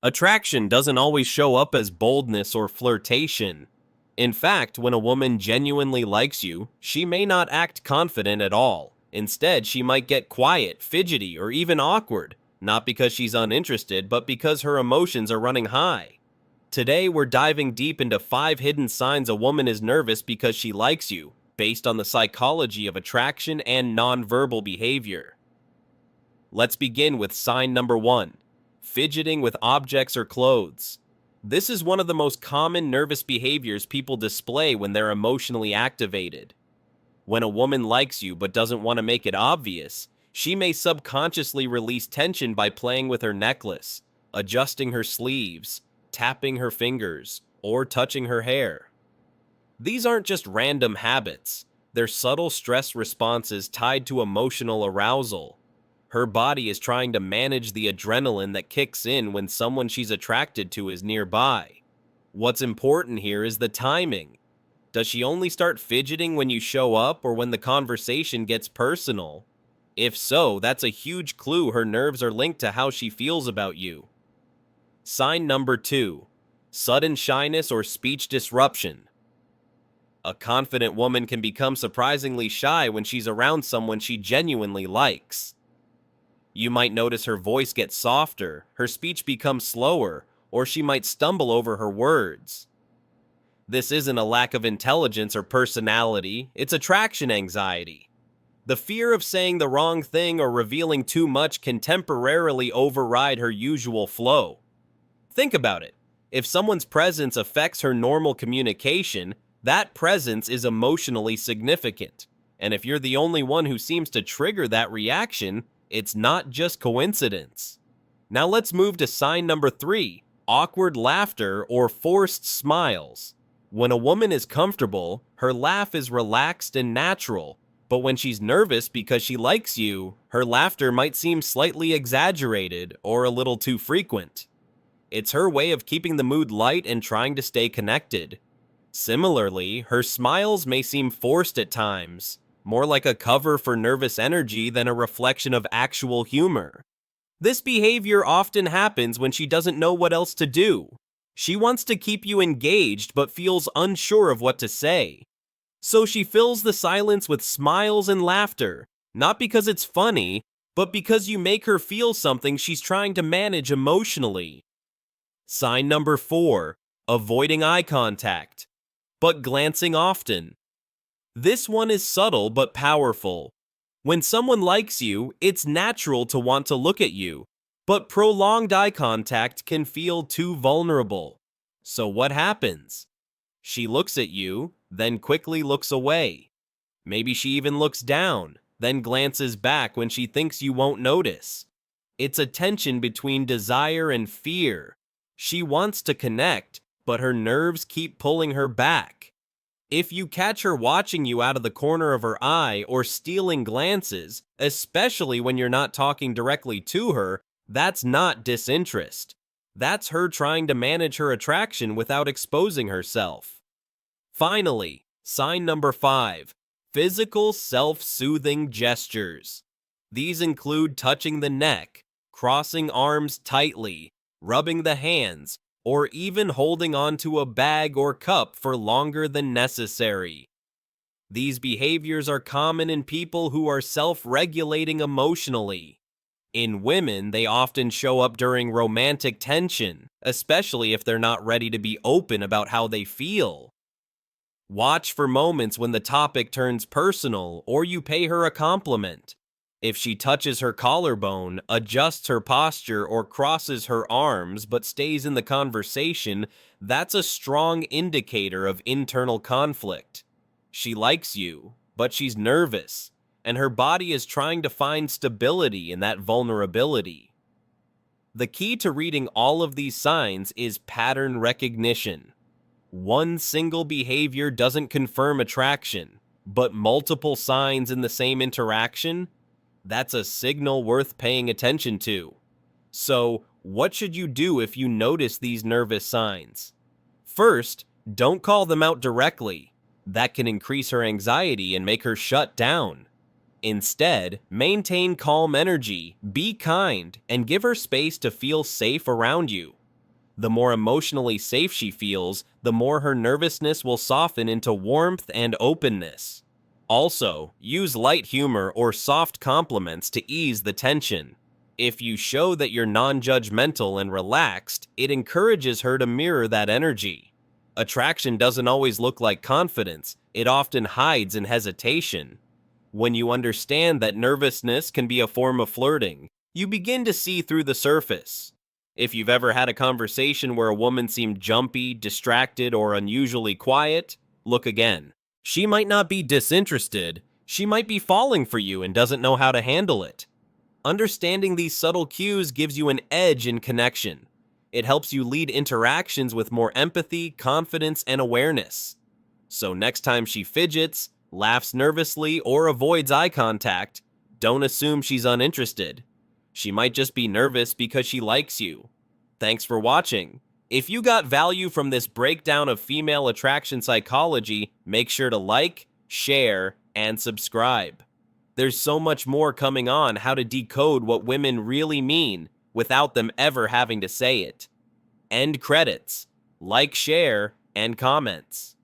Attraction doesn't always show up as boldness or flirtation. In fact, when a woman genuinely likes you, she may not act confident at all. Instead, she might get quiet, fidgety, or even awkward, not because she's uninterested, but because her emotions are running high. Today, we're diving deep into 5 hidden signs a woman is nervous because she likes you, based on the psychology of attraction and nonverbal behavior. Let's begin with sign number 1, fidgeting with objects or clothes. This is one of the most common nervous behaviors people display when they're emotionally activated. When a woman likes you but doesn't want to make it obvious, she may subconsciously release tension by playing with her necklace, adjusting her sleeves, tapping her fingers, or touching her hair. These aren't just random habits, they're subtle stress responses tied to emotional arousal. Her body is trying to manage the adrenaline that kicks in when someone she's attracted to is nearby. What's important here is the timing. Does she only start fidgeting when you show up or when the conversation gets personal? If so, that's a huge clue her nerves are linked to how she feels about you. Sign number 2, sudden shyness or speech disruption. A confident woman can become surprisingly shy when she's around someone she genuinely likes. You might notice her voice get softer, her speech becomes slower, or she might stumble over her words. This isn't a lack of intelligence or personality, it's attraction anxiety. The fear of saying the wrong thing or revealing too much can temporarily override her usual flow. Think about it. If someone's presence affects her normal communication, that presence is emotionally significant. And if you're the only one who seems to trigger that reaction, it's not just coincidence. Now let's move to sign number 3, awkward laughter or forced smiles. When a woman is comfortable, her laugh is relaxed and natural, but when she's nervous because she likes you, her laughter might seem slightly exaggerated or a little too frequent. It's her way of keeping the mood light and trying to stay connected. Similarly, her smiles may seem forced at times, more like a cover for nervous energy than a reflection of actual humor. This behavior often happens when she doesn't know what else to do. She wants to keep you engaged but feels unsure of what to say. So she fills the silence with smiles and laughter, not because it's funny, but because you make her feel something she's trying to manage emotionally. Sign number 4, avoiding eye contact, but glancing often. This one is subtle but powerful. When someone likes you, it's natural to want to look at you, but prolonged eye contact can feel too vulnerable. So what happens? She looks at you, then quickly looks away. Maybe she even looks down, then glances back when she thinks you won't notice. It's a tension between desire and fear. She wants to connect, but her nerves keep pulling her back. If you catch her watching you out of the corner of her eye or stealing glances, especially when you're not talking directly to her, that's not disinterest. That's her trying to manage her attraction without exposing herself. Finally, sign number 5, physical self-soothing gestures. These include touching the neck, crossing arms tightly, rubbing the hands, or even holding onto a bag or cup for longer than necessary. These behaviors are common in people who are self-regulating emotionally. In women, they often show up during romantic tension, especially if they're not ready to be open about how they feel. Watch for moments when the topic turns personal or you pay her a compliment. If she touches her collarbone, adjusts her posture, or crosses her arms but stays in the conversation, that's a strong indicator of internal conflict. She likes you, but she's nervous, and her body is trying to find stability in that vulnerability. The key to reading all of these signs is pattern recognition. One single behavior doesn't confirm attraction, but multiple signs in the same interaction? That's a signal worth paying attention to. So, what should you do if you notice these nervous signs? First, don't call them out directly. That can increase her anxiety and make her shut down. Instead, maintain calm energy, be kind, and give her space to feel safe around you. The more emotionally safe she feels, the more her nervousness will soften into warmth and openness. Also, use light humor or soft compliments to ease the tension. If you show that you're non-judgmental and relaxed, it encourages her to mirror that energy. Attraction doesn't always look like confidence, it often hides in hesitation. When you understand that nervousness can be a form of flirting, you begin to see through the surface. If you've ever had a conversation where a woman seemed jumpy, distracted, or unusually quiet, look again. She might not be disinterested, she might be falling for you and doesn't know how to handle it. Understanding these subtle cues gives you an edge in connection. It helps you lead interactions with more empathy, confidence, and awareness. So next time she fidgets, laughs nervously, or avoids eye contact, don't assume she's uninterested. She might just be nervous because she likes you. Thanks for watching. If you got value from this breakdown of female attraction psychology, make sure to like, share, and subscribe. There's so much more coming on how to decode what women really mean without them ever having to say it. End credits. Like, share, and comments.